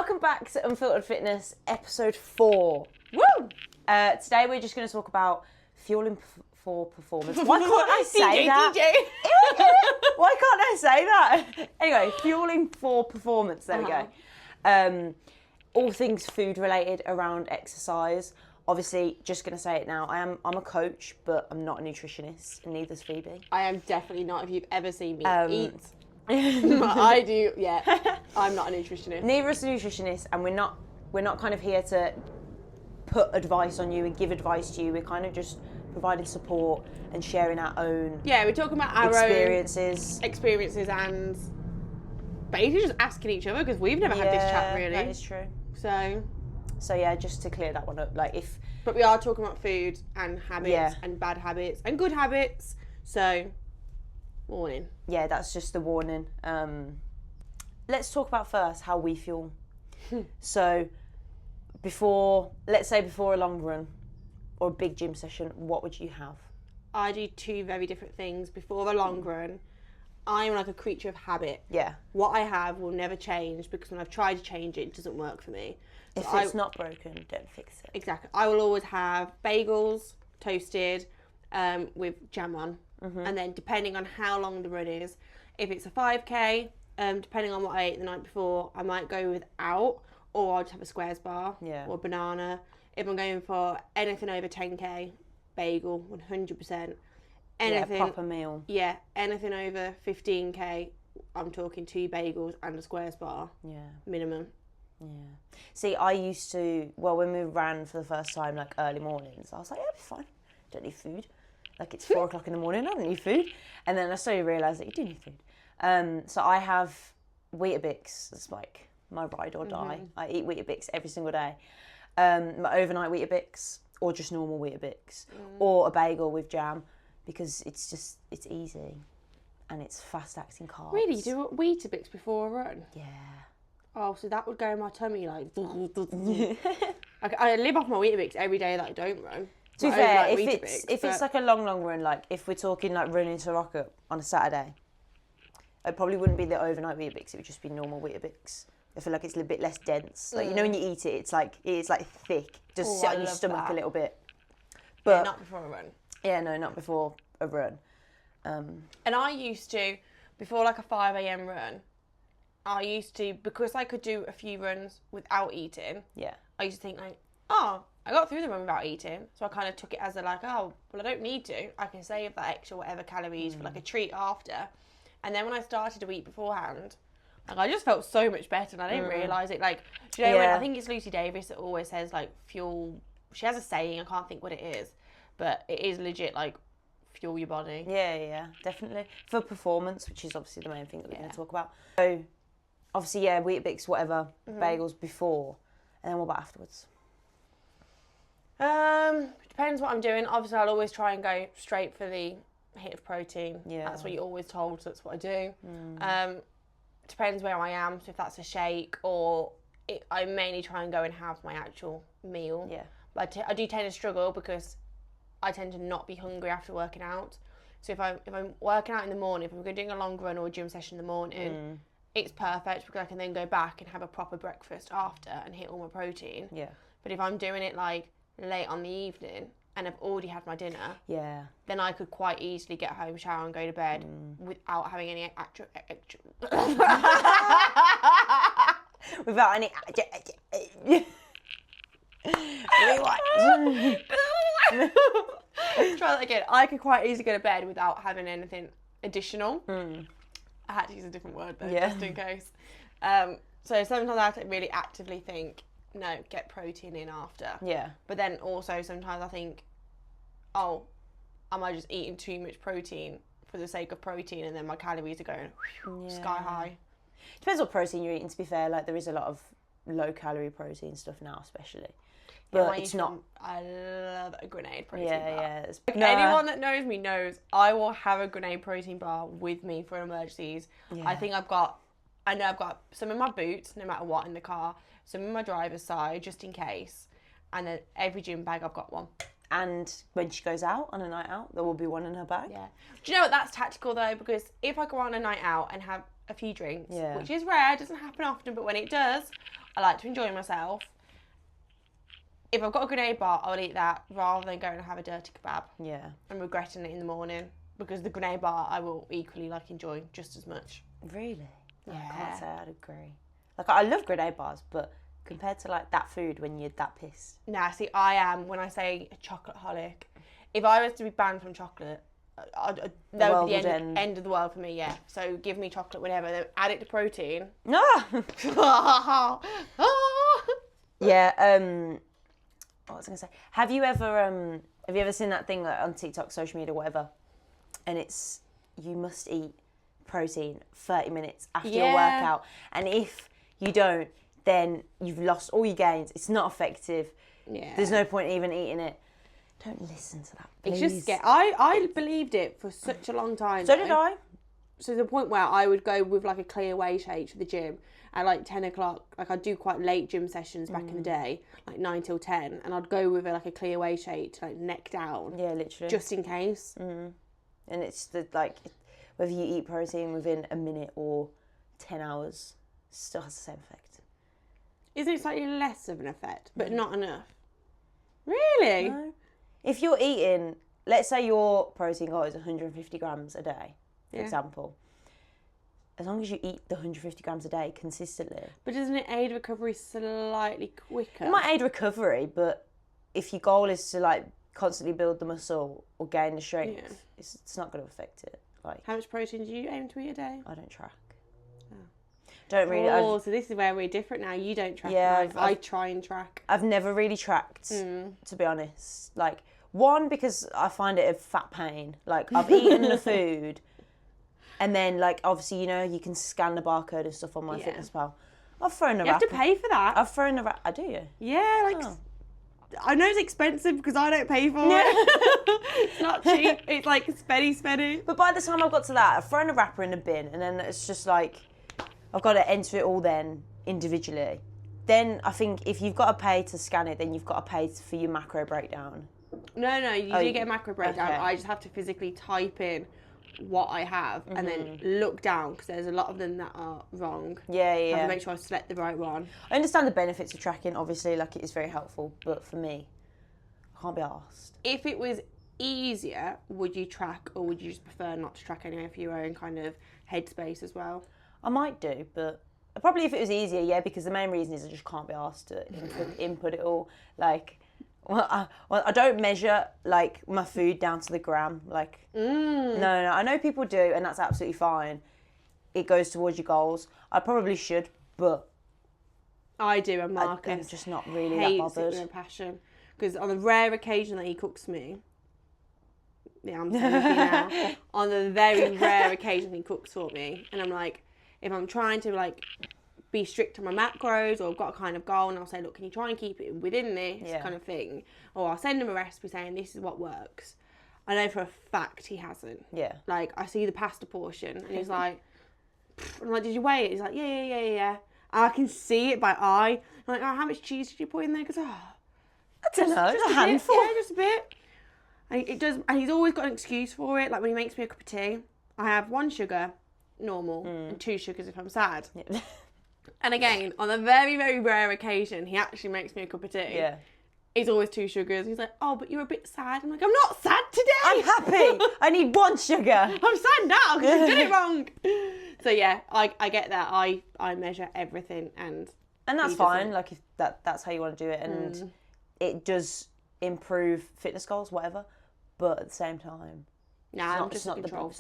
Welcome back to Unfiltered Fitness, episode 4. Woo! Today we're just going to talk about fueling for performance. Why can't I say that? DJ. Why can't I say that? Anyway, fueling for performance. There we go. All things food related around exercise. Obviously, just going to say it now. I'm a coach, but I'm not a nutritionist, and neither's Phoebe. I am definitely not. If you've ever seen me eat. I do, yeah. I'm not a nutritionist. Neither is a nutritionist, and we're not kind of here to put advice on you and give advice to you. We're kind of just providing support and sharing our own we're talking about our experiences and basically just asking each other, because we've never had this chat really. That is true. So yeah, just to clear that one up, but we are talking about food and habits and bad habits and good habits. So warning. Yeah, that's just the warning. Let's talk about first how we fuel. So let's say before a long run or a big gym session, what would you have? I do two very different things. Before a long run, I'm like a creature of habit. Yeah. What I have will never change, because when I've tried to change it, it doesn't work for me. So if it's not broken, don't fix it. Exactly. I will always have bagels, toasted, with jam on. Mm-hmm. And then depending on how long the run is, if it's a 5k, depending on what I ate the night before, I might go without, or I'll just have a squares bar or banana. If I'm going for anything over 10k, bagel, 100%. Anything, proper meal. Yeah, anything over 15k, I'm talking 2 bagels and a squares bar. Yeah. Minimum. Yeah. See, I used to, when we ran for the first time, early mornings, I was like, yeah, it'll be fine. Don't need food. It's 4 o'clock in the morning, I don't need food. And then I slowly realised that you do need food. So I have Weetabix. It's my ride or die. I eat Weetabix every single day. My overnight Weetabix, or just normal Weetabix, or a bagel with jam, because it's easy and it's fast acting carbs. Really? You do Weetabix before a run? Yeah. Oh, so that would go in my tummy I live off my Weetabix every day that I don't run. To be fair, if it's a long run, if we're talking running to rock up on a Saturday, it probably wouldn't be the overnight Weetabix. It would just be normal Weetabix. I feel like it's a bit less dense. You know when you eat it, it's thick. Just sit on your stomach a little bit. But not before a run. Yeah, no, not before a run. And I used to, before a 5 a.m. run, because I could do a few runs without eating. Yeah. I used to think I got through the run without eating, so I kind of took it as I don't need to. I can save that extra whatever calories for a treat after. And then when I started to eat beforehand, I just felt so much better, and I didn't realise it. Do you know when, I think it's Lucy Davis that always says fuel. She has a saying, I can't think what it is, but it is legit fuel your body. Yeah, definitely. For performance, which is obviously the main thing that we're going to talk about. So obviously, Weetabix, whatever, bagels before, and then what about afterwards? Depends what I'm doing. Obviously, I'll always try and go straight for the hit of protein. Yeah. That's what you're always told, so that's what I do. Depends where I am, so if that's a shake, or I mainly try and go and have my actual meal. Yeah. But I do tend to struggle, because I tend to not be hungry after working out. So if I'm working out in the morning, if I'm doing a long run or a gym session in the morning, it's perfect, because I can then go back and have a proper breakfast after and hit all my protein. Yeah. But if I'm doing it late on the evening and I've already had my dinner, then I could quite easily get home, shower and go to bed without having any without any Try that again. I could quite easily go to bed without having anything additional. I had to use a different word though, just in case. So sometimes I have to really actively think, no, get protein in after. Yeah. But then also sometimes I think, am I just eating too much protein for the sake of protein, and then my calories are going sky high? Depends what protein you're eating, to be fair. There is a lot of low calorie protein stuff now, especially. But it's not. I love a grenade protein bar. Yeah. Anyone that knows me knows I will have a grenade protein bar with me for emergencies. Yeah. I know I've got some in my boots, no matter what, in the car, some in my driver's side, just in case. And then every gym bag, I've got one. And when she goes out on a night out, there will be one in her bag. Yeah. Do you know what? That's tactical though, because if I go on a night out and have a few drinks, which is rare, doesn't happen often, but when it does, I like to enjoy myself. If I've got a grenade bar, I'll eat that rather than going and have a dirty kebab. Yeah. And regretting it in the morning, because the grenade bar I will equally like enjoy just as much. Really? Yeah. I can't say I'd agree. Like, I love grenade bars, but compared to like that food when you're that pissed. Nah, see, I am, when I say a chocolate holic, if I was to be banned from chocolate, that would be the end of the world for me, yeah. So give me chocolate whenever, then add it to protein. No. Yeah. What was I gonna say? Have you ever seen that thing like, on TikTok, social media, whatever? And it's you must eat protein 30 minutes after your workout, and if you don't, then you've lost all your gains. It's not effective. Yeah. There's no point even eating it. Don't listen to that, please. It's just I believed it for such a long time. So did I. So the point where I would go with like a clear whey shake to the gym at like 10 o'clock. Like I'd do quite late gym sessions back in the day, like 9 till 10. And I'd go with like a clear whey shake to like neck down. Yeah, literally. Just in case. And it's whether you eat protein within a minute or 10 hours, still has the same effect. Isn't it slightly less of an effect, but not enough? Really? No. If you're eating, let's say your protein goal is 150 grams a day, for example. As long as you eat the 150 grams a day consistently. But doesn't it aid recovery slightly quicker? It might aid recovery, but if your goal is to like constantly build the muscle or gain the strength, it's not going to affect it. Like, how much protein do you aim to eat a day? I don't track. Don't really. Oh, so this is where we're different now. You don't track. Yeah, I try and track. I've never really tracked, to be honest. Like, one, because I find it a fat pain. Like, I've eaten the food, and then, like, obviously, you know, you can scan the barcode and stuff on my fitness pal. I've thrown a wrapper. You have to pay for that. I've thrown a wrapper. I do, yeah. Yeah, like, I know it's expensive because I don't pay for it. It's not cheap. It's like spenny. But by the time I've got to that, I've thrown a wrapper in the bin, and then it's just like, I've got to enter it all then individually. Then I think if you've got to pay to scan it, then you've got to pay for your macro breakdown. No, you do get a macro breakdown. Okay. I just have to physically type in what I have and then look down because there's a lot of them that are wrong. Yeah. I have to make sure I select the right one. I understand the benefits of tracking, obviously, like it is very helpful, but for me, I can't be arsed. If it was easier, would you track or would you just prefer not to track anyway for your own kind of headspace as well? I might do, but probably if it was easier, yeah, because the main reason is I just can't be asked to input it all. Like, I don't measure, like, my food down to the gram. Like, no, I know people do, and that's absolutely fine. It goes towards your goals. I probably should, but I do, and Marcus I'm just not really that bothered. It with a passion. Because on the rare occasion that he cooks me, yeah, I'm saying it now. On the very rare occasion he cooks for me, and I'm like, if I'm trying to like be strict on my macros or I've got a kind of goal, and I'll say, look, can you try and keep it within this kind of thing? Or I'll send him a recipe saying this is what works. I know for a fact he hasn't. Yeah. Like, I see the pasta portion and he's like, I'm like, did you weigh it? He's like, yeah. And I can see it by eye. I'm like, oh, how much cheese did you put in there? Because, I don't know, just a handful. Yeah, just a bit. And it does, and he's always got an excuse for it. Like when he makes me a cup of tea, I have 1 sugar, normal, and 2 sugars if I'm sad. Yeah. And again, on a very, very rare occasion, he actually makes me a cup of tea. Yeah. It's always 2 sugars. He's like, oh, but you're a bit sad. I'm like, I'm not sad today. I'm happy. I need 1 sugar. I'm sad now because you did it wrong. So yeah, I get that. I measure everything and that's fine. Like if that's how you want to do it, and it does improve fitness goals, whatever. But at the same time, it's not the be all.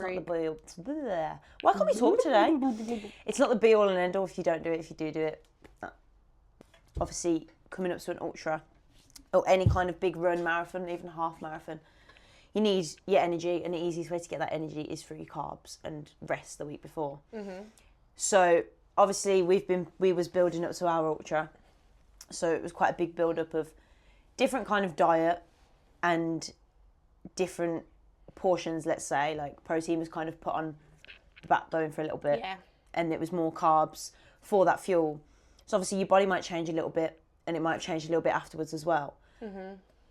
Why can't we talk today? It's not the be all and end all if you don't do it. If you do it, obviously coming up to an ultra or any kind of big run, marathon, even a half marathon, you need your energy, and the easiest way to get that energy is through your carbs and rest the week before. So obviously we was building up to our ultra, so it was quite a big build up of different kind of diet and different portions. Let's say like protein was kind of put on the backbone for a little bit, and it was more carbs for that fuel. So obviously your body might change a little bit, and it might change a little bit afterwards as well.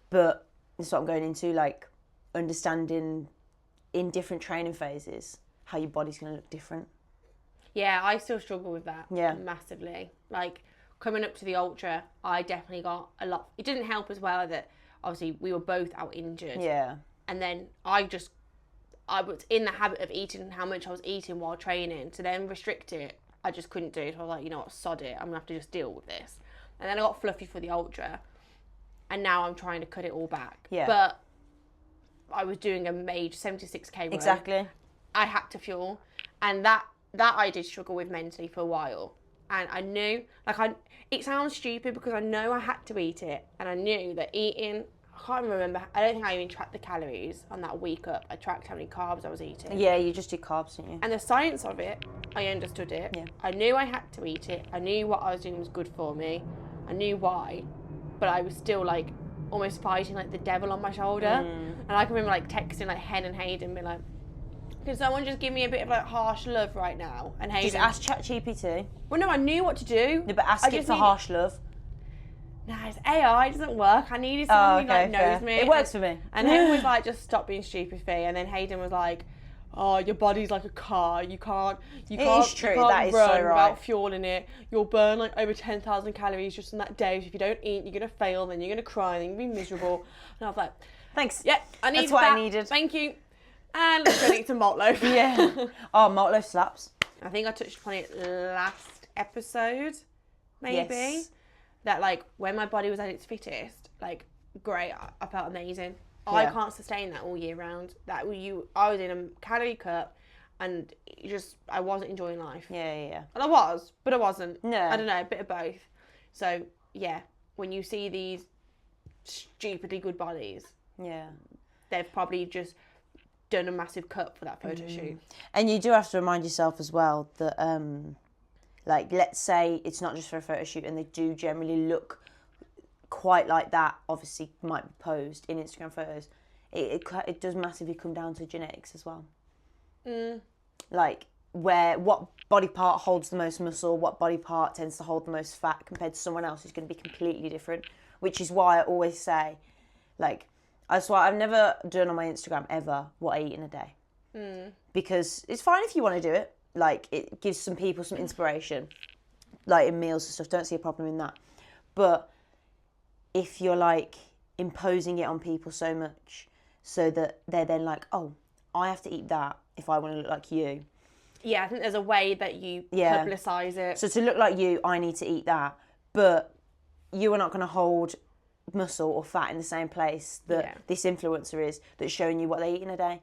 But that's what I'm going into, like understanding in different training phases how your body's going to look different. Yeah, I still struggle with that. Yeah, massively. Like coming up to the ultra, I definitely got a lot. It didn't help as well that obviously we were both out injured. Yeah. And then I was in the habit of eating how much I was eating while training. To then restrict it, I just couldn't do it. So I was like, you know what, sod it. I'm going to have to just deal with this. And then I got fluffy for the ultra. And now I'm trying to cut it all back. Yeah. But I was doing a major 76k run. Exactly. I had to fuel. And that I did struggle with mentally for a while. And I knew, it sounds stupid because I know I had to eat it. And I knew that eating, I can't remember, I don't think I even tracked the calories on that week up. I tracked how many carbs I was eating. Yeah, you just do carbs, didn't you? And the science of it, I understood it. Yeah. I knew I had to eat it. I knew what I was doing was good for me. I knew why. But I was still almost fighting the devil on my shoulder. And I can remember texting Hen and Hayden, being like, can someone just give me a bit of harsh love right now? And Hayden, Just ask ChatGPT. well, no, I knew what to do. No, but ask it for harsh love. No, it's AI. It doesn't work. I needed someone who knows me. It works for me. And Hayden was like, just stop being stupid, Fee. And then Hayden was like, oh, your body's like a car. You can't is true. You can't That is run so right. without fueling it. You'll burn over 10,000 calories just in that day. So if you don't eat, you're gonna fail. Then you're gonna cry. Then you're gonna be miserable. And I was like, thanks. yeah, I needed That's what that. I needed. Thank you. And let's go eat some malt loaf. Yeah. Oh, malt loaf slaps. I think I touched upon it last episode, maybe. Yes. That when my body was at its fittest, great, I felt amazing. Yeah. I can't sustain that all year round. I was in a calorie cut, and I wasn't enjoying life. Yeah. And I was, but I wasn't. No. I don't know, a bit of both. So yeah, when you see these stupidly good bodies, Yeah. they've probably just done a massive cut for that photo shoot. And you do have to remind yourself as well that, let's say it's not just for a photo shoot and they do generally look quite like that, obviously might be posed in Instagram photos, it does massively come down to genetics as well. What body part holds the most muscle, what body part tends to hold the most fat compared to someone else is going to be completely different, which is why I always say, that's why I've never done on my Instagram ever what I eat in a day. Because it's fine if you want to do it. It gives some people some inspiration, in meals and stuff. Don't see a problem in that. But if you're imposing it on people so much so that they're then oh, I have to eat that if I want to look like you. Yeah, I think there's a way that you publicise it. So to look like you, I need to eat that. But you are not going to hold muscle or fat in the same place that this influencer is, that's showing you what they eat in a day.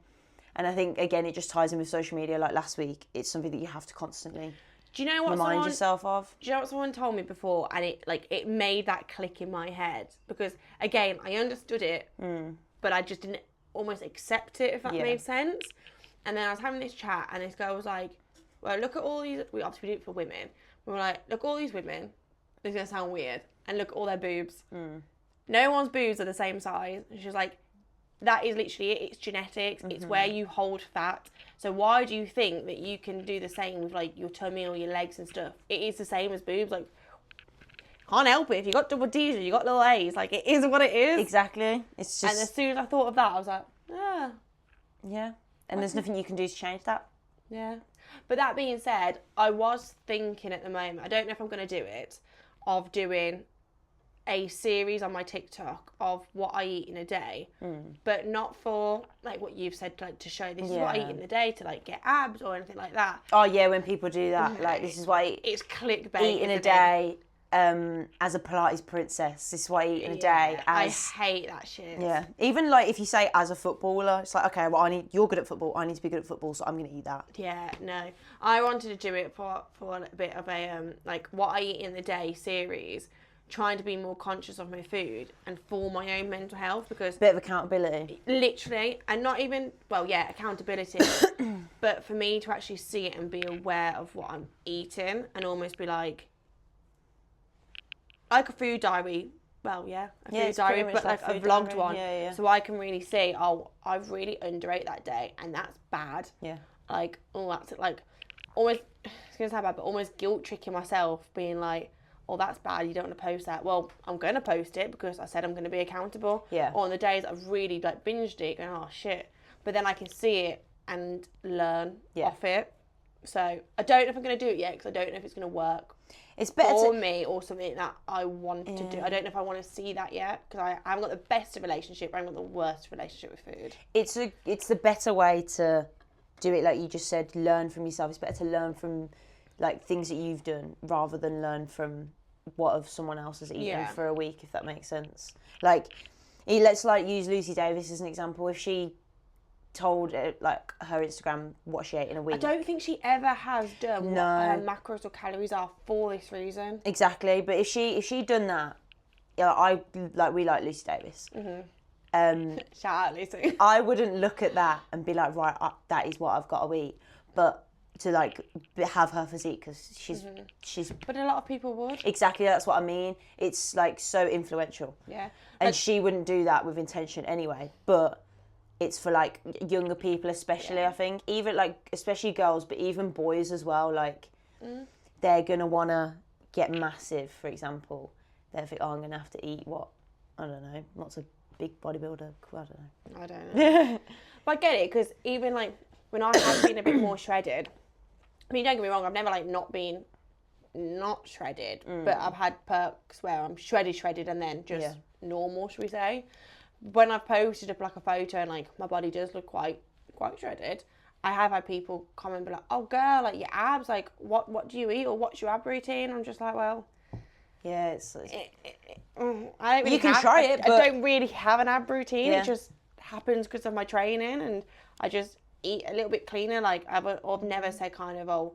And I think, again, it just ties in with social media. Last week, it's something that you have to constantly remind yourself of. Do you know what someone told me before? And it made that click in my head. Because, again, I understood it, but I just didn't almost accept it, if that made sense. And then I was having this chat, and this girl was like, well, look at all these... We obviously do it for women. We were like, look at all these women. This is going to sound weird. And look at all their boobs. No one's boobs are the same size. And she was like, that is literally it. It's genetics. It's where you hold fat. So why do you think that you can do the same with your tummy or your legs and stuff? It is the same as boobs. Can't help it. If you got double D's or you got little A's, it is what it is. Exactly. It's just. And as soon as I thought of that, I was like, ah. Yeah. And there's nothing you can do to change that. Yeah. But that being said, I was thinking at the moment, I don't know if I'm going to do it, of doing a series on my TikTok of what I eat in a day, but not for what you've said, to show this is what I eat in a day to get abs or anything like that. Oh yeah, when people do that, this is what I eat. It's clickbait. Eat in a day, as a Pilates princess. This is what I eat in a day. I hate that shit. Yeah, even if you say as a footballer, it's okay. Well, you're good at football. I need to be good at football, so I'm gonna eat that. Yeah, no, I wanted to do it for a bit of a what I eat in the day series. Trying to be more conscious of my food and for my own mental health, because bit of accountability, literally, and not even accountability, but for me to actually see it and be aware of what I'm eating and almost be like a food diary. Well, yeah, food diary, but a vlogged diary. One, so I can really see, oh, I've really underate that day, and that's bad. Yeah, that's almost, it's gonna sound bad, but almost guilt tricking myself, being like, oh, that's bad, you don't want to post that. Well, I'm going to post it because I said I'm going to be accountable. Yeah. Or on the days I've really binged it, going, oh, shit. But then I can see it and learn off it. So I don't know if I'm going to do it yet because I don't know if it's going to work. It's better for me, or something that I want to do. I don't know if I want to see that yet, because I haven't got the best relationship, I haven't got the worst relationship with food. It's the better way to do it, like you just said, learn from yourself. It's better to learn from like things that you've done rather than learn from what of someone else has eaten for a week, if that makes sense. Like, let's like use Lucy Davis as an example. If she told like her Instagram what she ate in a week, I don't think she ever has done what her macros or calories are for this reason. Exactly, but if she'd done that, we like Lucy Davis. Shout out Lucy. I wouldn't look at that and be like, right, that is what I've got to eat. But to like have her physique, because she's. But a lot of people would. Exactly, that's what I mean. It's like so influential. Yeah. And she wouldn't do that with intention anyway. But it's for like younger people, especially. I think even like especially girls, but even boys as well. Like they're gonna wanna get massive. For example, they think, oh, I'm gonna have to eat what, I don't know, lots of big bodybuilder. I don't know. But I get it, because even like when I have been a bit more shredded, I mean, don't get me wrong, I've never like not been not shredded, but I've had perks where I'm shredded and then just normal, should we say. When I've posted up like a photo and like my body does look quite shredded, I have had people comment and be like, oh girl, like your abs, like what do you eat, or what's your ab routine? I'm just like, well, yeah, it's I don't really you can try it, but I don't really have an ab routine. Yeah. It just happens because of my training, and I just eat a little bit cleaner. Like I've never said kind of, oh,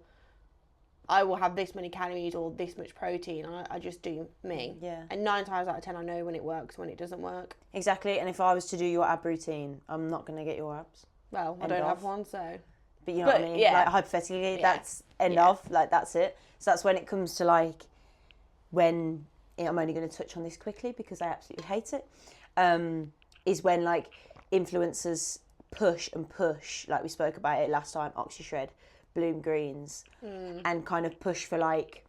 I will have this many calories or this much protein. I just do me. Yeah. And 9 times out of 10, I know when it works, when it doesn't work. Exactly. And if I was to do your ab routine, I'm not going to get your abs. Well, I don't have one, so. But you know what I mean? Yeah. Like hypothetically, that's end of. Like that's it. So that's when it comes to like, when, I'm only going to touch on this quickly because I absolutely hate it, is when like influencers push, like we spoke about it last time, OxyShred, Bloom Greens, and kind of push for like,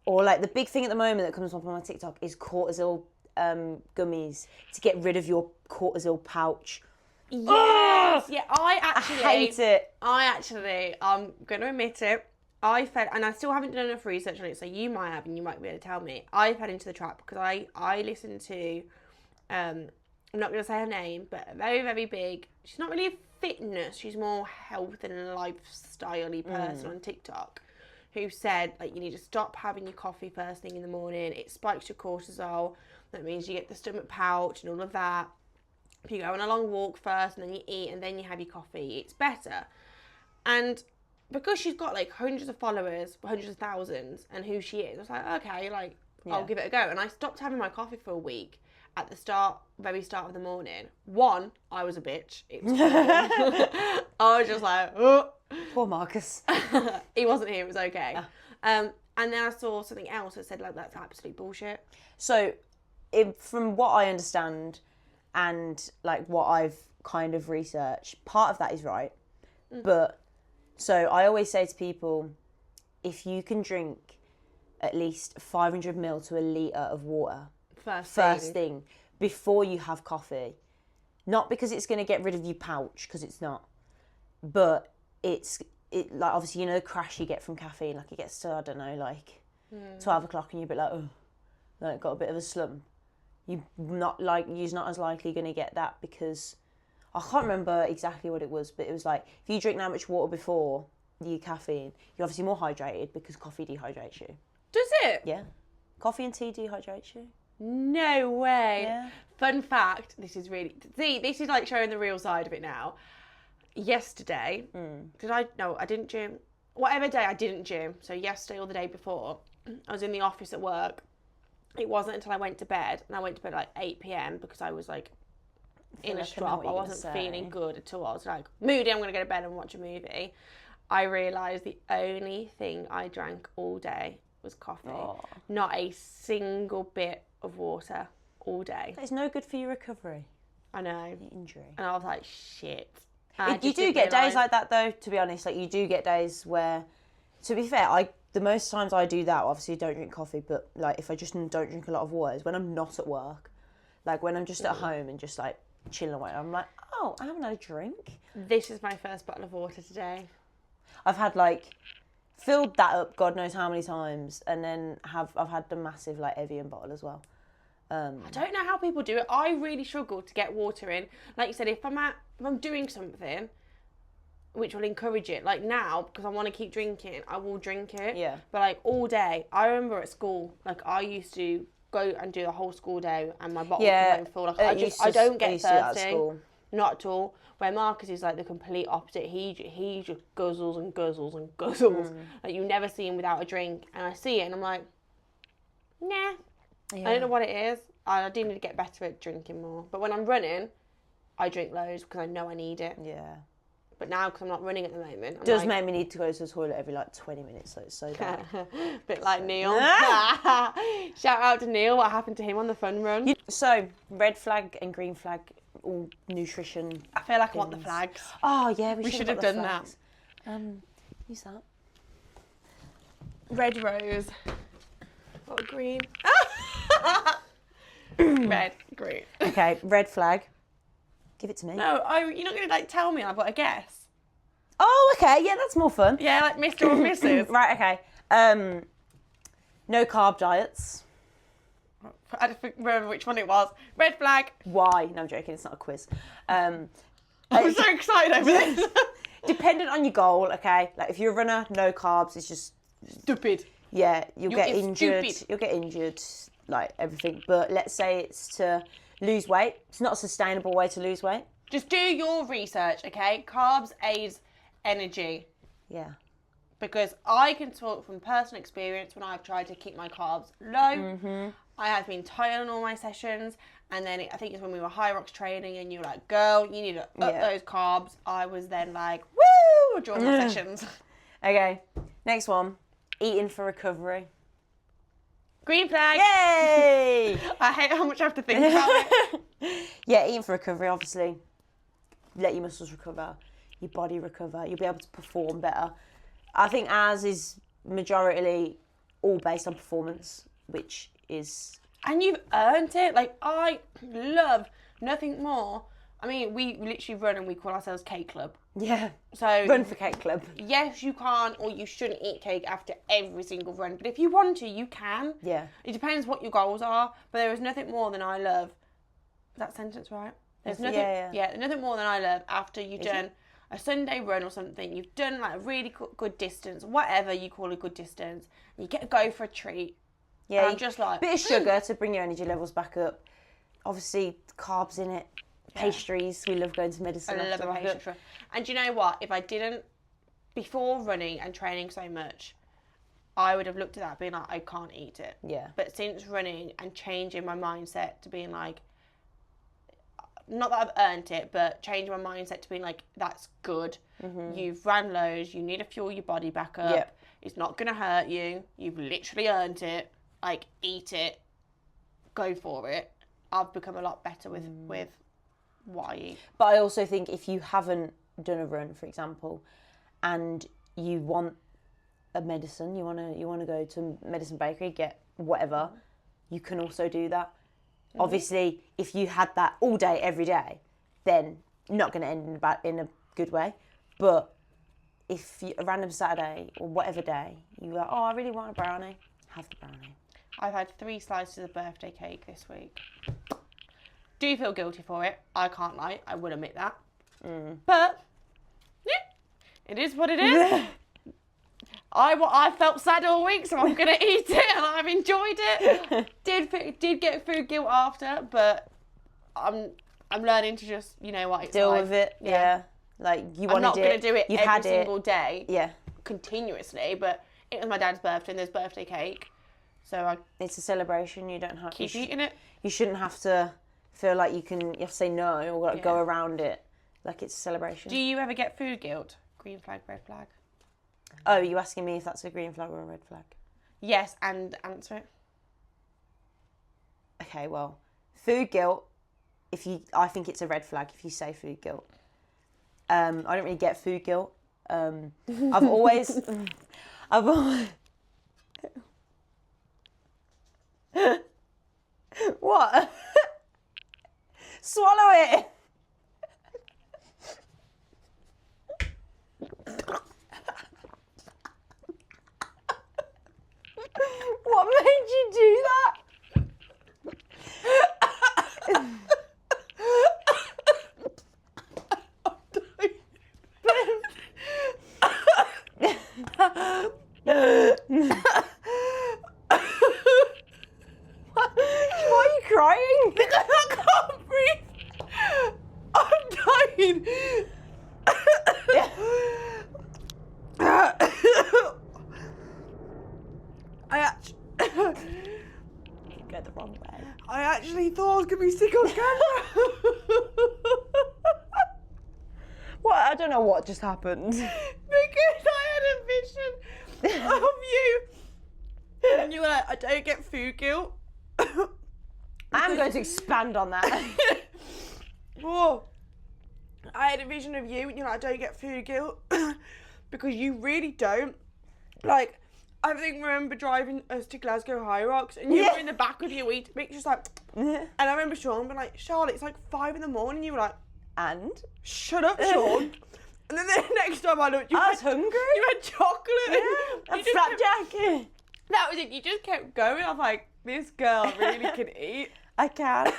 or like the big thing at the moment that comes up on my TikTok is cortisol gummies to get rid of your cortisol pouch. Yes, yeah, I hate it. I'm going to admit it, I fell, and I still haven't done enough research on it, so you might have, and you might be able to tell me. I fell into the trap because I listened to, I'm not going to say her name, but a very, very big, she's not really a fitness, she's more health and lifestyle-y person on TikTok, who said, like, you need to stop having your coffee first thing in the morning. It spikes your cortisol. That means you get the stomach pouch and all of that. If you go on a long walk first and then you eat and then you have your coffee, it's better. And because she's got like hundreds of followers, hundreds of thousands, and who she is, I was like, okay, like, I'll give it a go. And I stopped having my coffee for a week at the very start of the morning. One, I was a bitch. It was I was just like, oh. Poor Marcus. He wasn't here, it was okay. And then I saw something else that said, like, that's absolute bullshit. So, from what I understand and, like, what I've kind of researched, part of that is right. But, so I always say to people, if you can drink at least 500 ml to a litre of water first thing before you have coffee, not because it's going to get rid of your pouch, because it's not, but it like, obviously, you know the crash you get from caffeine, like it gets to, I don't know, like 12 o'clock and you're a bit like, oh, like got a bit of a slump. You're not as likely going to get that, because I can't remember exactly what it was, but it was like, if you drink that much water before your caffeine, you're obviously more hydrated, because coffee dehydrates you. Does it? Yeah. Coffee and tea dehydrates you. No way. Yeah. Fun fact, this is like showing the real side of it now. Yesterday, I didn't gym. Whatever day I didn't gym, so yesterday or the day before, I was in the office at work. It wasn't until I went to bed, and I went to bed at like 8 p.m. because I was like in a strop. I wasn't feeling good at all. I was like, moody, I'm going to go to bed and watch a movie. I realised the only thing I drank all day was coffee. Oh. Not a single bit of water all day. It's no good for your recovery. I know. Your injury. And I was like, shit. You do get days like that, though, to be honest. Like, you do get days where, to be fair, the most times I do that, obviously don't drink coffee, but like if I just don't drink a lot of water, is when I'm not at work. Like when I'm just at home and just like chilling away. I'm like, oh, I haven't had a drink. This is my first bottle of water today. I've had like filled that up God knows how many times, and then I've had the massive like Evian bottle as well. I don't know how people do it. I really struggle to get water in. Like you said, if I'm doing something which will encourage it, like now, because I want to keep drinking, I will drink it. Yeah. But like all day, I remember at school, like I used to go and do the whole school day, and my bottle was going full. Like I don't get thirsty, not at all. Where Marcus is like the complete opposite. He just guzzles and guzzles and guzzles. Like you never see him without a drink, and I see it and I'm like, nah. Yeah. I don't know what it is. I do need to get better at drinking more. But when I'm running, I drink loads because I know I need it. Yeah. But now, because I'm not running at the moment, it does make me need to go to the toilet every like 20 minutes, so it's so bad. Bit like Neil. Shout out to Neil. What happened to him on the fun run? So, red flag and green flag, all nutrition. I feel like I want the flags. Oh yeah, we should have done that. Use that. Red rose. What green? Red, green. Okay, red flag. Give it to me. No, you're not going to like tell me. I've got to guess. Oh, okay. Yeah, that's more fun. Yeah, like Mr. or Mrs. Right, okay. No carb diets. I don't remember which one it was. Red flag. Why? No, I'm joking. It's not a quiz. I'm so excited over this. Dependent on your goal, okay? Like if you're a runner, no carbs. It's just stupid. Yeah, you'll get injured. Stupid. You'll get injured, like everything. But let's say it's to lose weight. It's not a sustainable way to lose weight. Just do your research, okay? Carbs aids energy. Yeah. Because I can talk from personal experience when I've tried to keep my carbs low. I have been tired on all my sessions. And then I think it's when we were high rocks training and you were like, girl, you need to up those carbs. I was then like, woo, during my sessions. Okay, next one. Eating for recovery. Green flag. Yay! I hate how much I have to think about it. Yeah, eating for recovery, obviously. Let your muscles recover, your body recover. You'll be able to perform better. I think ours is majority all based on performance, which is... And you've earned it. Like, I love nothing more. I mean, we literally run and we call ourselves Cake Club. Yeah. So run for Cake Club. Yes, you can't or you shouldn't eat cake after every single run. But if you want to, you can. Yeah. It depends what your goals are. But there is nothing more than I love. Is that sentence right? There's nothing. Yeah, there's nothing more than I love after you've done a Sunday run or something. You've done like a really good distance, whatever you call a good distance. And you get to go for a treat. Yeah. And I'm just like bit of sugar to bring your energy levels back up. Obviously, carbs in it. Pastries. We love going to medicine. I love a pastry. And do you know what? If I didn't, before running and training so much, I would have looked at that being like, I can't eat it. Yeah. But since running and changing my mindset to being like, not that I've earned it, but changing my mindset to being like, that's good. You've ran loads. You need to fuel your body back up. Yep. It's not going to hurt you. You've literally earned it. Like, eat it. Go for it. I've become a lot better with what I eat. But I also think if you haven't done a run, for example, and you want a medicine, you want to go to medicine bakery, get whatever, you can also do that. Obviously, if you had that all day, every day, then not going to end in a good way. But if a random Saturday or whatever day, you go, oh, I really want a brownie, have the brownie. I've had 3 slices of birthday cake this week. Do feel guilty for it. I can't lie. I will admit that. But, yeah, it is what it is. I felt sad all week, so I'm going to eat it, and I've enjoyed it. Did get food guilt after, but I'm learning to just, you know what, it's deal with it. Yeah. Like, you wanted it. I'm not going to do it every single day. Yeah. Continuously, but it was my dad's birthday, and there's birthday cake. So it's a celebration. You don't have keep eating it. You shouldn't have to feel like you have to say no or go around it. Like, it's a celebration. Do you ever get food guilt? Green flag, red flag. Oh, are you asking me if that's a green flag or a red flag? Yes, and answer it. Okay, well, food guilt. I think it's a red flag if you say food guilt. I don't really get food guilt. I've always. What? Swallow it. go the wrong way. I actually thought I was going to be sick on camera. What? I don't know what just happened. Because I had a vision of you. And you were like, I don't get food guilt. I'm going to expand on that. Oh, I had a vision of you and you're like, I don't get food guilt. Because you really don't. Like, I think I remember driving us to Glasgow High Rocks and you were in the back with your Weetabix just like, and I remember Sean being like, Charlotte, it's like 5 a.m. and you were like, and? Shut up, Sean. And then the next time I looked, I was hungry. You had chocolate. Yeah, and flapjack. That was it. You just kept going. I was like, this girl really can eat. I can.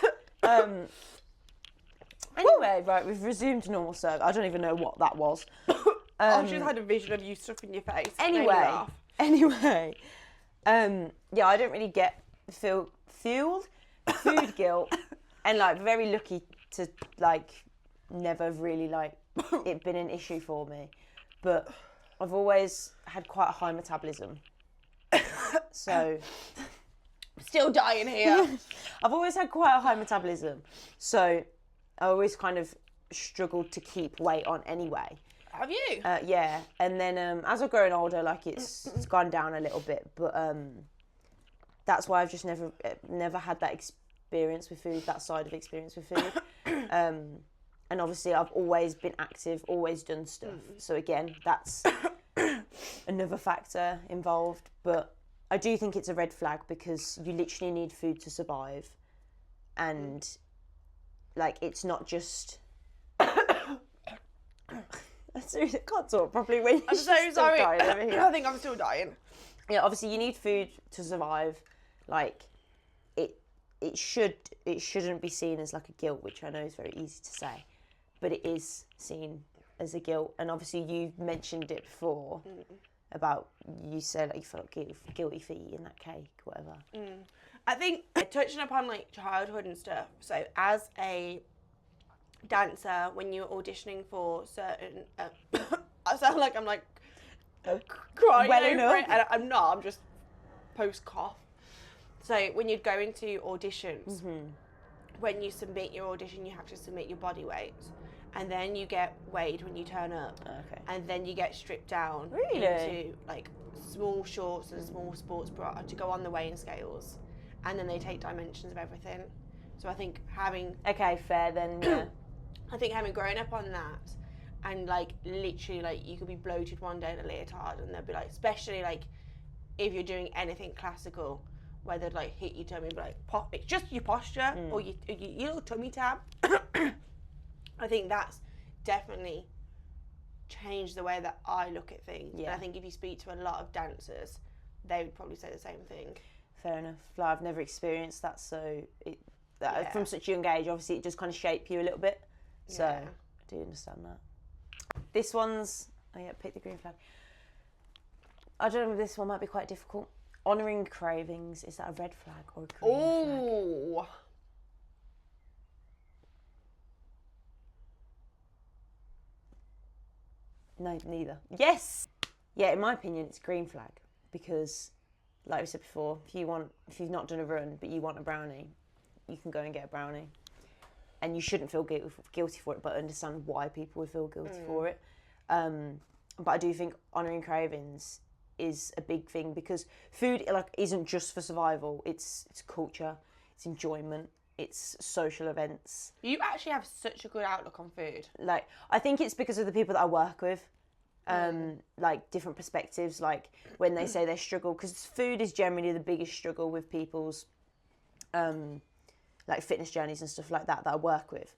Anyway, right, we've resumed to normal service. I don't even know what that was. I just had a vision of you stuffing your face. Anyway, yeah, I don't really get food guilt, and like very lucky to like never really like it been an issue for me, but I've always had quite a high metabolism. So still dying here. I've always had quite a high metabolism, so I always kind of struggled to keep weight on anyway. Have you? Yeah, and then as I've grown older, like it's gone down a little bit, but that's why I've just never had that experience with food, that side of experience with food. And obviously I've always been active, always done stuff. So again, that's another factor involved, but I do think it's a red flag because you literally need food to survive, and like it's not just. I can't talk properly when I'm so sorry. I think I'm still dying. Yeah, obviously you need food to survive. Like it shouldn't be seen as like a guilt, which I know is very easy to say, but it is seen as a guilt. And obviously you mentioned it before about you said like you felt guilty for eating that cake, whatever. I think touching upon like childhood and stuff. So as a dancer, when you're auditioning for certain, I sound like I'm like crying over it, and I'm not. I'm just post cough. So when you'd go into auditions, when you submit your audition, you have to submit your body weight, and then you get weighed when you turn up, and then you get stripped down into like small shorts and small sports bra to go on the weighing scales, and then they take dimensions of everything. So I think having fair then. Yeah. I think having grown up on that, and like literally like you could be bloated one day in a leotard, and they'll be like, especially like if you're doing anything classical, where they'd like hit your tummy, but like it's just your posture or your little tummy tab. I think that's definitely changed the way that I look at things. Yeah. And I think if you speak to a lot of dancers, they would probably say the same thing. Fair enough. Like, I've never experienced that, so from such a young age, obviously it does kind of shape you a little bit. So I do understand that. This one's pick the green flag. I don't know, this one might be quite difficult. Honouring cravings, is that a red flag or a green flag? No, neither. Yes! Yeah, in my opinion, it's green flag because, like we said before, if you've not done a run but you want a brownie, you can go and get a brownie. And you shouldn't feel guilty for it, but understand why people would feel guilty for it. But I do think honouring cravings is a big thing because food isn't just for survival. It's culture, it's enjoyment, it's social events. You actually have such a good outlook on food. Like, I think it's because of the people that I work with. Like different perspectives, like when they say they struggle, because food is generally the biggest struggle with people's like fitness journeys and stuff like that I work with.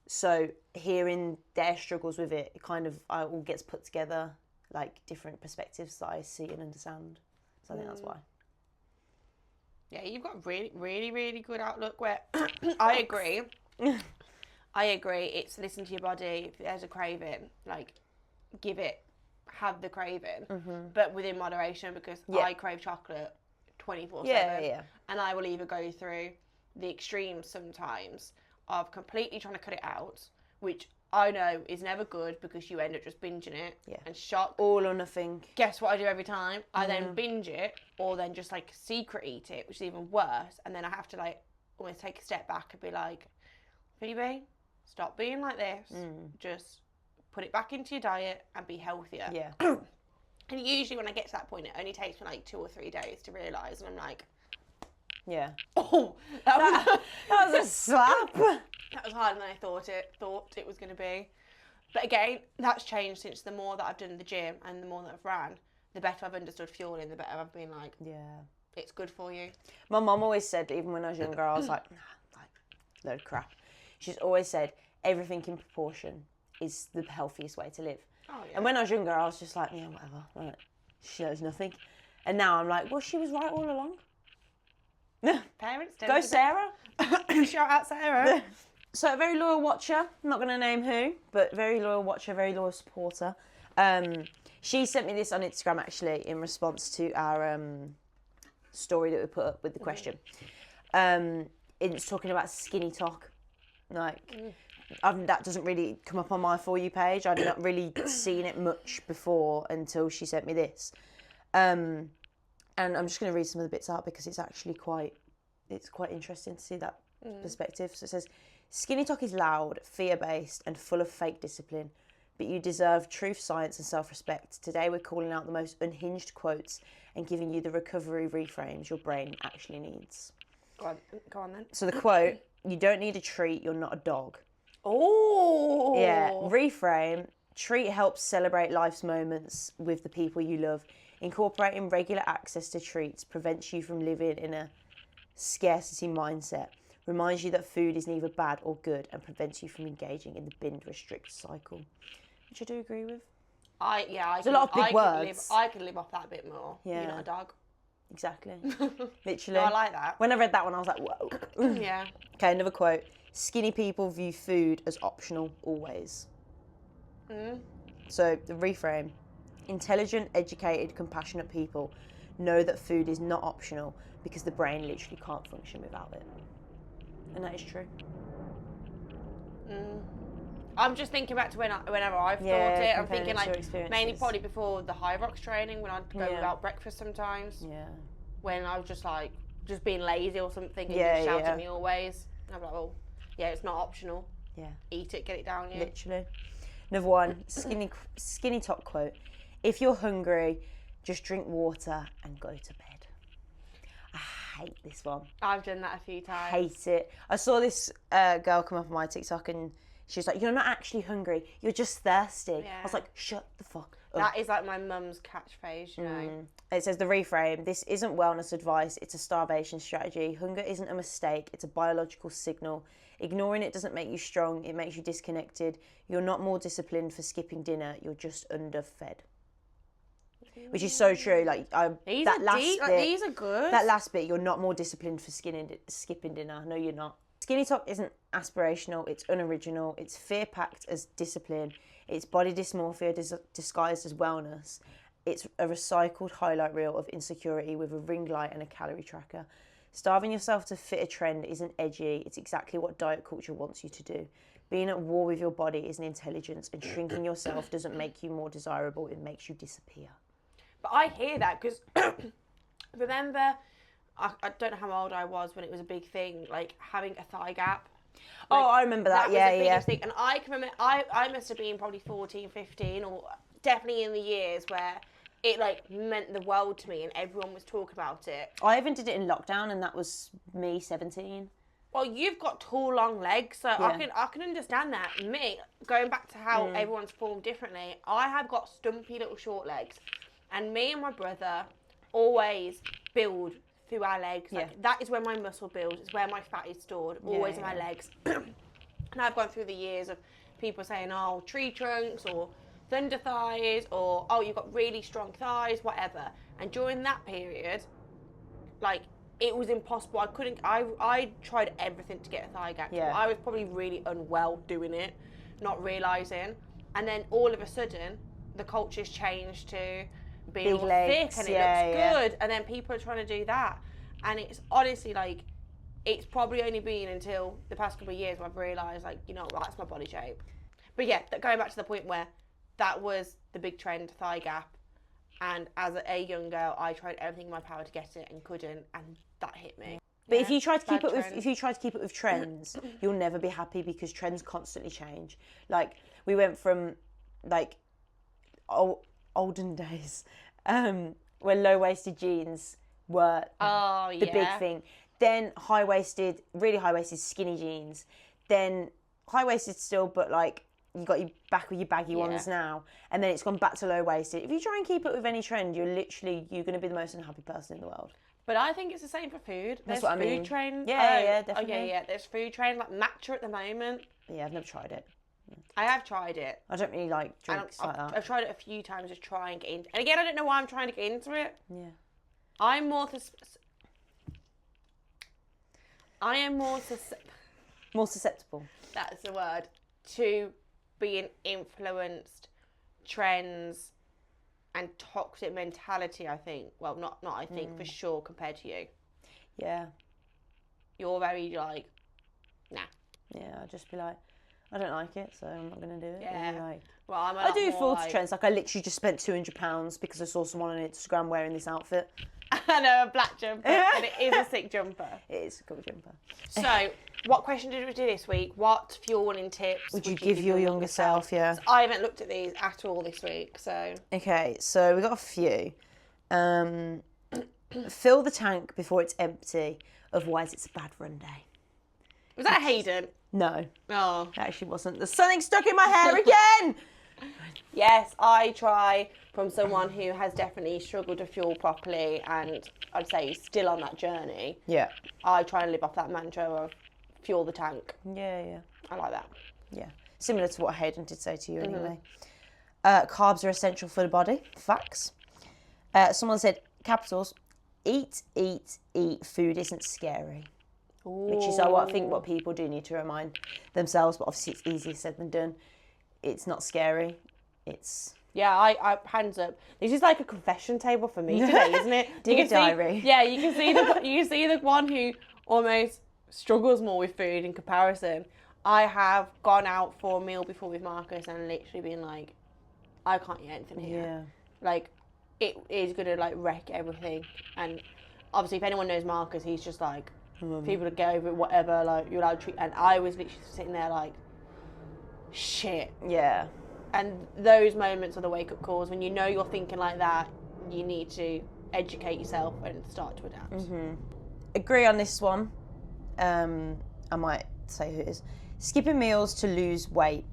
So hearing their struggles with it, kind of all gets put together, like different perspectives that I see and understand. So I think that's why. Yeah, you've got really, really, really good outlook. Where I agree. I agree. It's listen to your body. If there's a craving, like have the craving, but within moderation, because I crave chocolate 24/7. Yeah. And I will either go through the extremes sometimes of completely trying to cut it out, which I know is never good because you end up just binging it and shocked. All or nothing. Guess what I do every time? I then binge it or then just like secret eat it, which is even worse. And then I have to like almost take a step back and be like, Phoebe, stop being like this. Just put it back into your diet and be healthier. Yeah. And usually when I get to that point, it only takes me like 2 or 3 days to realise. And I'm like, yeah. Oh, that was a slap. That was harder than I thought it was going to be. But again, that's changed since the more that I've done in the gym and the more that I've ran, the better I've understood fueling, the better I've been like, it's good for you. My mum always said, even when I was younger, I was like, nah, like, load of crap. She's always said, everything in proportion is the healthiest way to live. Oh, yeah. And when I was younger, I was just like, yeah, whatever. Like, she knows nothing. And now I'm like, well, she was right all along. Parents, go Sarah. Shout out Sarah. So a very loyal watcher, I'm not going to name who, but very loyal watcher, very loyal supporter. She sent me this on Instagram actually in response to our story that we put up with the question. It's talking about skinny talk. Like, that doesn't really come up on my For You page. I'd not really seen it much before until she sent me this. And I'm just going to read some of the bits out because it's actually quite interesting to see that perspective. So it says, skinny talk is loud, fear-based and full of fake discipline, but you deserve truth, science and self-respect. Today we're calling out the most unhinged quotes and giving you the recovery reframes your brain actually needs. Go on then. So the quote, you don't need a treat, you're not a dog. Oh! Yeah, reframe, treat helps celebrate life's moments with the people you love. Incorporating regular access to treats prevents you from living in a scarcity mindset, reminds you that food is neither bad or good, and prevents you from engaging in the binge restrict cycle. Which I do agree with. There's a lot of big words. I can live off that a bit more. Yeah. You're not a dog. Exactly. Literally. No, I like that. When I read that one, I was like, whoa. Yeah. Okay, another quote. Skinny people view food as optional, always. So, the reframe. Intelligent, educated, compassionate people know that food is not optional because the brain literally can't function without it. And that is true. I'm just thinking back to whenever I've thought it. I'm thinking like mainly probably before the high rocks training when I'd go without breakfast sometimes. Yeah. When I was just like being lazy or something and you'd shout at me always. And I'm like, well, yeah, it's not optional. Yeah. Eat it, get it down you. Literally. Another one, skinny top quote. If you're hungry, just drink water and go to bed. I hate this one. I've done that a few times. Hate it. I saw this girl come up on my TikTok and she was like, you're not actually hungry, you're just thirsty. Yeah. I was like, shut the fuck up. That is like my mum's catchphrase, you know. It says the reframe, this isn't wellness advice, it's a starvation strategy. Hunger isn't a mistake, it's a biological signal. Ignoring it doesn't make you strong, it makes you disconnected. You're not more disciplined for skipping dinner, you're just underfed. Which is so true. Like These are good. That last bit, you're not more disciplined for skipping dinner. No, you're not. Skinny talk isn't aspirational. It's unoriginal. It's fear-packed as discipline. It's body dysmorphia disguised as wellness. It's a recycled highlight reel of insecurity with a ring light and a calorie tracker. Starving yourself to fit a trend isn't edgy. It's exactly what diet culture wants you to do. Being at war with your body is an intelligence, and shrinking yourself doesn't make you more desirable. It makes you disappear. But I hear that because remember, I don't know how old I was when it was a big thing, like having a thigh gap. Like, I remember that. Was the biggest thing. And I can remember, I must have been probably 14, 15, or definitely in the years where it like meant the world to me and everyone was talking about it. I even did it in lockdown and that was me 17. Well, you've got tall, long legs, so I can understand that. Me, going back to how everyone's formed differently, I have got stumpy little short legs. And me and my brother always build through our legs. Like, that is where my muscle builds. It's where my fat is stored. Always in my legs. And I've gone through the years of people saying, oh, tree trunks or thunder thighs or, oh, you've got really strong thighs, whatever. And during that period, like, it was impossible. I tried everything to get a thigh gap. Yeah. I was probably really unwell doing it, not realising. And then all of a sudden, the culture's changed to being all thick and it looks good, and then people are trying to do that, and it's honestly like it's probably only been until the past couple of years where I've realised, like, you know, that's my body shape. But yeah, going back to the point where that was the big trend, thigh gap. And as a young girl, I tried everything in my power to get it and couldn't, and that hit me. But if you try to keep it with trends, you'll never be happy because trends constantly change. Like we went from like olden days where low-waisted jeans were the big thing. Then really high-waisted skinny jeans. Then high-waisted still, but like you got your back with your baggy ones now. And then it's gone back to low-waisted. If you try and keep it with any trend, you're going to be the most unhappy person in the world. But I think it's the same for food. That's what I mean. Food trends. Yeah, definitely. Oh, yeah. There's food trends like matcha at the moment. Yeah, I've never tried it. I have tried it. I don't really like drinks like that. I've tried it a few times to try and get into. And again, I don't know why I'm trying to get into it. Yeah. I am more susceptible. That's the word. To being influenced, trends, and toxic mentality, I think. Well, not I think, for sure, compared to you. Yeah. You're very, like, nah. Yeah, I'll just be like, I don't like it, so I'm not going to do it. Yeah. Like, well, I do fall to trends. Like, I literally just spent £200 because I saw someone on Instagram wearing this outfit. I know, a black jumper, and it is a sick jumper. It is a cool jumper. So, what question did we do this week? What fueling tips would you give your younger self? Yeah. So I haven't looked at these at all this week, so. Okay, so we got a few. Fill the tank before it's empty, otherwise it's a bad run day. Was that Hayden? No. Oh. It actually wasn't. There's something stuck in my hair again! Yes, I try from someone who has definitely struggled to fuel properly and I'd say still on that journey. Yeah. I try and live off that mantra of fuel the tank. Yeah. I like that. Yeah. Similar to what Hayden did say to you anyway. Carbs are essential for the body. Facts. Someone said, capitals, eat. Food isn't scary. Ooh. Which is I think what people do need to remind themselves, but obviously it's easier said than done. It's not scary. It's... Yeah, I hands up. This is like a confession table for me today, isn't it? Dear diary. Yeah, you can see the one who almost struggles more with food in comparison. I have gone out for a meal before with Marcus and literally been like, I can't eat anything here. Yeah. Like, it is gonna like wreck everything. And obviously, if anyone knows Marcus, he's just like people to get over it, whatever. Like you're allowed to treat. And I was literally sitting there like, shit. Yeah. And those moments are the wake-up calls. When you know you're thinking like that, you need to educate yourself and start to adapt. Mm-hmm. Agree on this one. I might say who it is. Skipping meals to lose weight.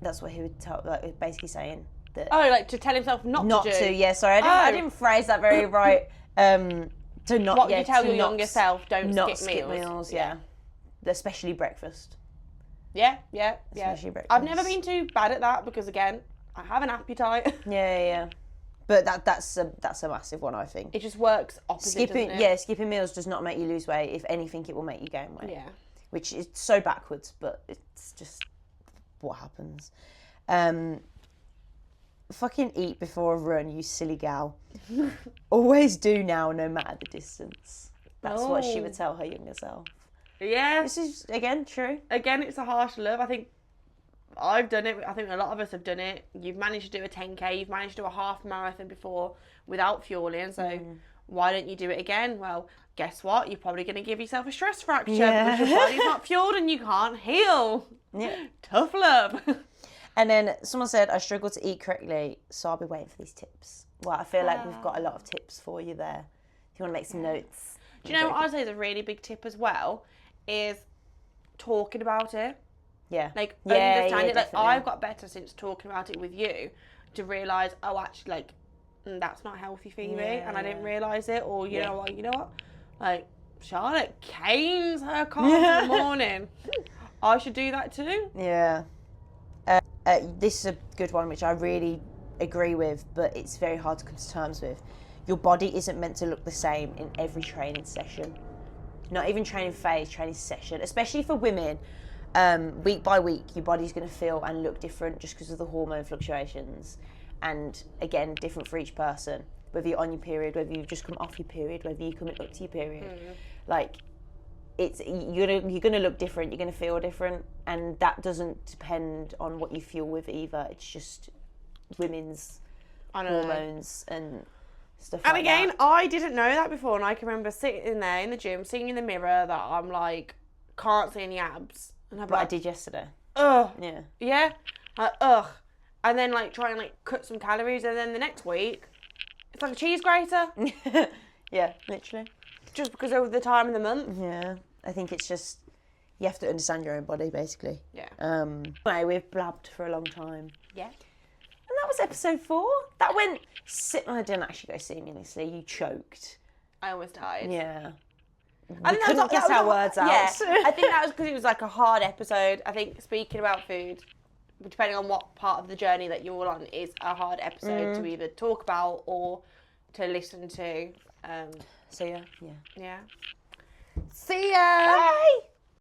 That's what he would tell. Like, basically saying that. Oh, like to tell himself not to. Yeah, sorry, I didn't phrase that very right. To not. What you tell your younger self? Don't skip meals. Yeah. Especially breakfast. Yeah. Especially breakfast. I've never been too bad at that because again, I have an appetite. Yeah. But that's a massive one, I think. It just works opposite, doesn't it? Skipping meals does not make you lose weight. If anything, it will make you gain weight. Yeah. Which is so backwards, but it's just what happens. Fucking eat before a run, you silly gal. Always do now, no matter the distance. That's what she would tell her younger self. Yeah. This is, again, true. Again, it's a harsh love. I think I've done it. I think a lot of us have done it. You've managed to do a 10K. You've managed to do a half marathon before without fueling. So why don't you do it again? Well, guess what? You're probably going to give yourself a stress fracture because your body's not fueled and you can't heal. Yeah. Tough love. And then someone said, I struggle to eat correctly, so I'll be waiting for these tips. Well, I feel like we've got a lot of tips for you there. If you want to make some notes. Do you know what I'd say is a really big tip as well? Is talking about it. Yeah. Like, understand it. Like, definitely. I've got better since talking about it with you to realise, oh, actually, like, that's not healthy, Phoebe, and I didn't realise it. Or, you know what? Like, Charlotte canes her carbs in the morning. I should do that too. Yeah. This is a good one, which I really agree with, but it's very hard to come to terms with. Your body isn't meant to look the same in every training session. Not even training phase, training session. Especially for women, week by week, your body's going to feel and look different just because of the hormone fluctuations. And again, different for each person. Whether you're on your period, whether you've just come off your period, whether you're coming up to your period. Like, you're gonna look different. You're gonna feel different, and that doesn't depend on what you fuel with either. It's just women's hormones and stuff. And like again, that. I didn't know that before, and I can remember sitting in there in the gym, seeing in the mirror that I'm like can't see any abs, and I'm But like, I did yesterday. ugh, Yeah. like, ugh, and then like try and like cut some calories, and then the next week it's like a cheese grater. Yeah, literally. Just because of the time of the month. Yeah, I think it's just you have to understand your own body, basically. Yeah. Anyway, we've blabbed for a long time. Yeah. And that was episode 4. That went... I didn't actually go seamlessly. You choked. I almost died. Yeah. I We couldn't get our words out. Yeah, I think that was because it was like a hard episode. I think speaking about food, depending on what part of the journey that you're on, is a hard episode to either talk about or to listen to. So yeah. Yeah. See ya! Bye!